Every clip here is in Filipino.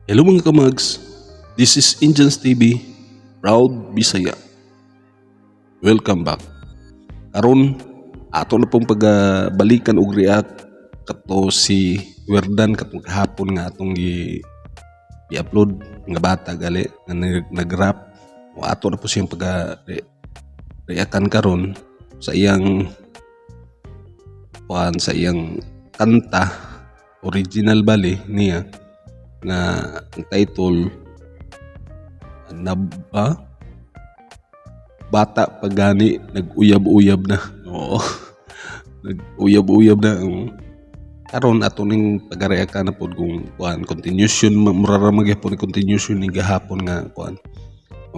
Hello mga kamags, this is Indians TV, proud Bisaya. Welcome back. Karon ato na pong pagbalikan og react kato si Werdan katong kahapon nga atong i-upload nga bata gali nga nag-rap. O ato na po siyang reactan karon sa iyang sa iyang kanta original bali niya nga ang title na bata pagani nag-uyab-uyab na. Oo. Nag-uyab-uyab na. Karon ato ning pagareakan na pod kung continuation murara magyapon ni continuation ni gahapon nga kuan.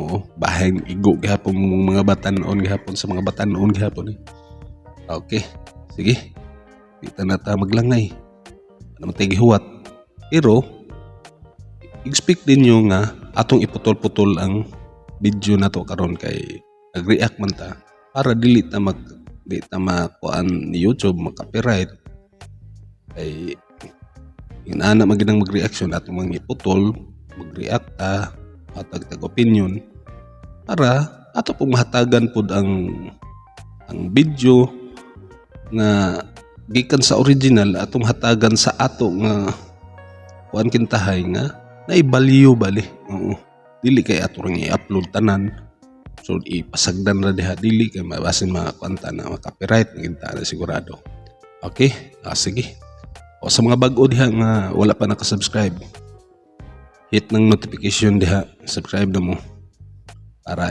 Oo, bahay igo gahapon mga batan-on gahapon sa mga batan-on gahapon. Okay. Sige. Kita na ta maglangay. Ano matay gihuwat. Pero expect din nyo nga atong iputol-putol ang video na to karon kay nag-react man ta para dili ta makuan ni YouTube mag-copyright kay inaana maginang mag-reaction atong mga iputol mag-react ta hatag opinion para ato pong mahatagan pod ang video nga gikan sa original atong hatagan sa ato nga kuan kintahay nga naibaliyo bali. Oo. Dili kay ato ring i-upload tanan. So ipasagdan ra diha dili kay mabasin mga kwanta na copyright ginta na sigurado. Okay? Sige. O sa mga bag-o diha nga wala pa naka-subscribe. Hit ng notification diha, subscribe na mo para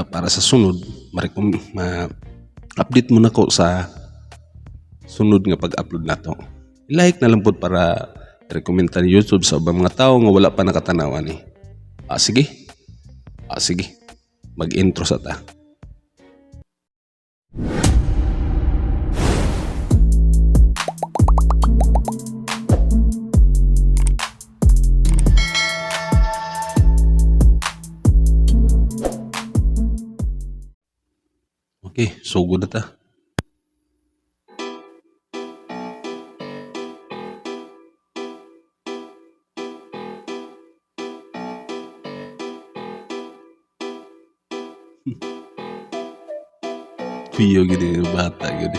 para sa sunod ma-update mo na ko sa sunod nga pag-upload nato. I-like na lang pod para rekomenda ni YouTube sa ubang mga tao nga wala pa nakatanawan ni. Sige. Sige. Mag-intro sa ta. Okay, so good na ta. Piyo gini bata gini.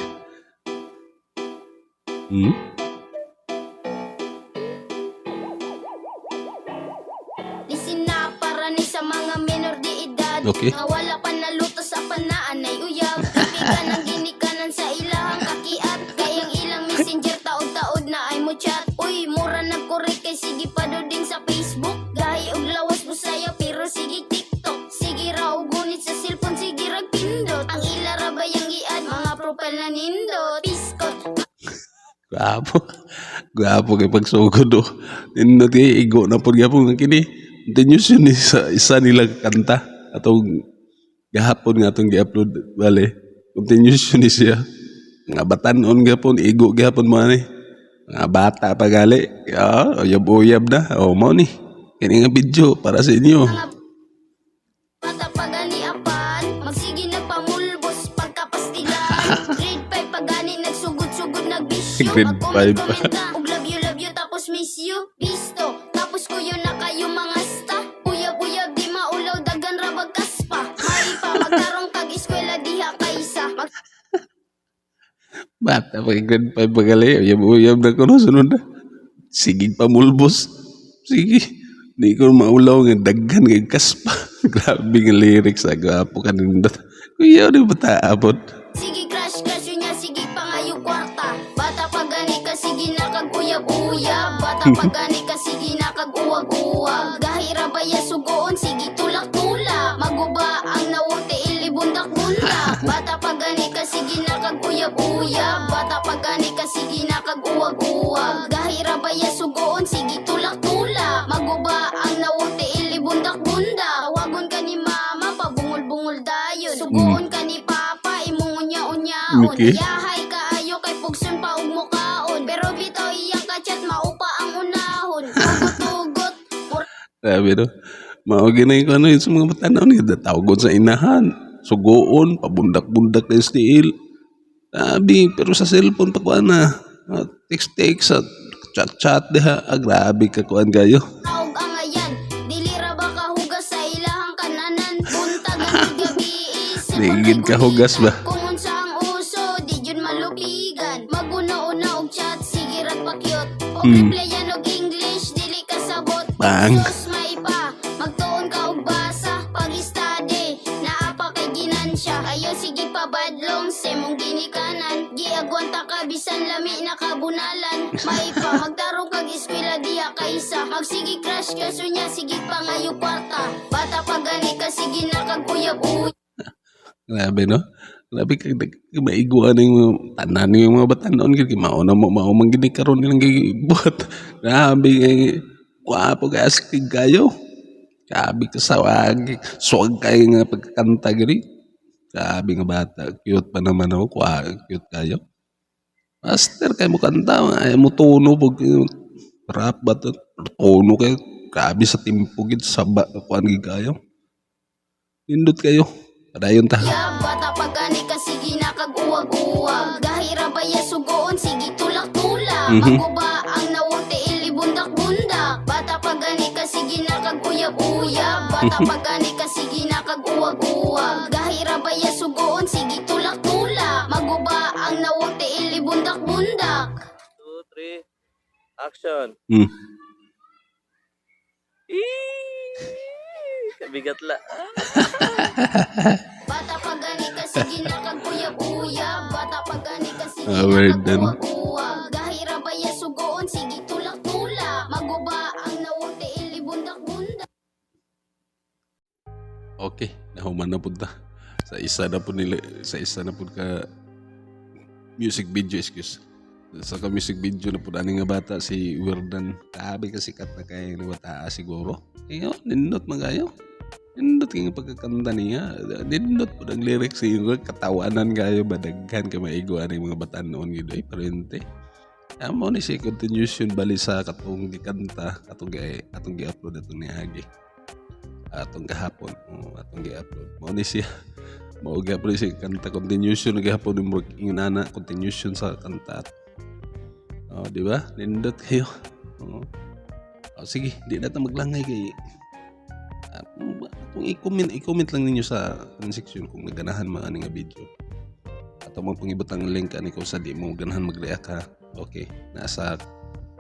Lisin na para ni sa mga minor de edad. Okay. Nga wala pa naluto sa panaan ay uyab. Kapikan ang ginikanan sa ilahang kakiat. Kayang ilang messenger taod-taod na ay mo chat. Uy, mura nagkorek kay sige paduding sa Facebook. Gahi og lawas mo saya pero sige TikTok. Sige ra og gunit sa cellphone, sige ra pindot. Ang ilara bayang giad mga profile na nindot. Piskot. Gwapo kay pagsugod do. Nindot kay igo na pod gyapon nga kini. Continuous yun sa isa nila kanta atong gahapon nga atong gi-upload bale. Continuous yun siya. Nga batan-on gyapon igo gyapon mo ani. Nga bata pa gali. Uyab-uyab na. Mo ni. Kini nga video para sa inyo. Bata pagani apan, magsige nagpamulbos pagkapastilan. Grade 5 pagani nagsugod-sugod nagbisyo. Grade 5 pa. Og love you tapos miss you. Bisto, tapos kuyo na kayo mga sta. Uyab-uyab di maulaw dagan ra bagkas pa. May pa magtarong kag eskwela diha kaysa. Bata pa grade 5 pagali. Uyab-uyab na ko no sunod na. Sige pa mulbos. Sige. Di ko maulaw nga daghan kay kaspa. Grabe nga lyrics sa gapo kanindot. Kuya di bata abot. Sige crush yun niya, sige pangayo kwarta. Bata pagani ka sige nakag-uyab-uyab. Bata pagani ka sige nakag-uwag-uwag. Gahira baya sugoon sige tulak-tulak. Maguba ang nawurte ilibundak-bundak. Bata pagani ka sige nakag-uyab-uyab. Bata pagani ka sige nakag-uwag-uwag. Gahira baya sugoon sige tulak-tulak. Maguba ang nawurte ilibundak-bundak. Tawagon ka ni mama pabungol-bungol dayon. Sugoon ka ni papa imong unya-unyaon. Okay. Yahay kaayo kay pugson pa og mukaon. Pero bitaw iyang kachat maupa ang unahon. Tugot-tugot. Sabi no. Maugin na yung ano yun sa mga batanon. Tawgon sa inahan. Sugoon. Pabundak-bundak na steel. Sabi. Pero sa cellphone pa kuha na. Text-text at chat-chat diha. Grabe ka kuhan kayo. Taog ang Ligid ka hugas ba? Kung unsa ang uso, di jud malupigan. Maguna-una og chat, sige rat pakyot. Og replyan og English, dili ka sabot. Bang. Sus may pa, magtuon ka og basa. Pag-study, naa pa kay ginansya. Ayo sige pa badlong, semong ginikanan. Giagwanta ka bisan lami na kabunalan. May pa, magtarong kag eskwela diha kaysa. Magsige crush ka sunya, sige pangayo kwarta. Bata pa gani ka, sige na kag uyab-uyab. Grabe no? Grabe kag maiguan yung tanan yung mga batanon kay mauna mo man gini karon nilang gibuhat. Grabe kay guwapo kay astig kayo. Grabe ka sawag. Suwag kayo nga pagkakanta gini. Grabe nga bata. Cute pa naman ako. Cute kayo. Master kayo mo kanta. Ay mo tono. Rap ba to? Tono kayo. Grabe sa timpo gid. Saba. Kuhan gid kayo. Nindot kayo. Padayon ta. Ya, bata pa gani ka, sige na kag uwag-uwag. Gahira ba ya sugoon, sige tulak-tulak. Maguba ang nawuti ili bundak-bundak. Bata pa gani ka, sige na kag uyab-uyab. Bata pa gani ka, sige na kag uwag-uwag. Gahira ba ya sugoon, sige tulak-tulak. Maguba ang nawuti ili bundak-bundak. 2, 3, action. Kabigat la. Bata pa gani ka, sige na kag uyab-uyab. Bata pa gani ka, sige Well na kag done. uwag-uwag. Gahira ba ya sugoon, sige tulak-tulak. Maguba ang nawuti ili bundak-bundak. Okay, nahuman na punta. Sa isa na po nila, sa isa na po ka music video, excuse. Sa ka music video na po ani nga bata si Wirdan. Grabe ka sikat na kay ni bata siguro. Ayo, nindot magayo. Nindot kay pagkakanta niya. Nindot po ang lyrics siguro katawanan kayo badaghan ka maigo ani mga bata noon gid ay parente. Amo ni si continuation bali sa katong gikanta, atong gi-upload atong niagi. Atong gahapon, atong gi-upload. Mao ni siya. Mao gi-upload si kanta continuation gahapon mo inana continuation sa kanta. Oh, di ba? Nindot kayo. Oh. Oh, sige, di na tayo maglangay kay kung i-comment lang ninyo sa comment section kung naganahan mga nga video. At mo pong ibutang link ani ko sa di mo ganahan mag-react ha. Okay, nasa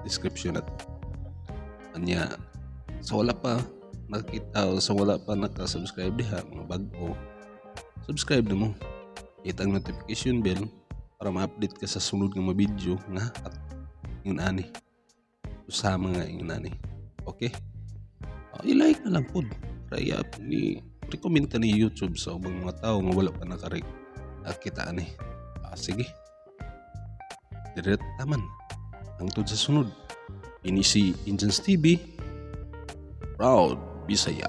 description at anya. Sa wala pa nakita o sa wala pa naka-subscribe diha mga bago. Subscribe na mo. Hit ang notification bell para ma-update ka sa sunod nga mga video nga at yung ani. Usama nga yung ani. Okay? I-like na lang po. Kaya recommend ka ni YouTube sa mga tao nga wala pa nakakita ani. Sige. Direct taman. Hangtod sa sunod. Ini si Injans TV. Proud Bisaya.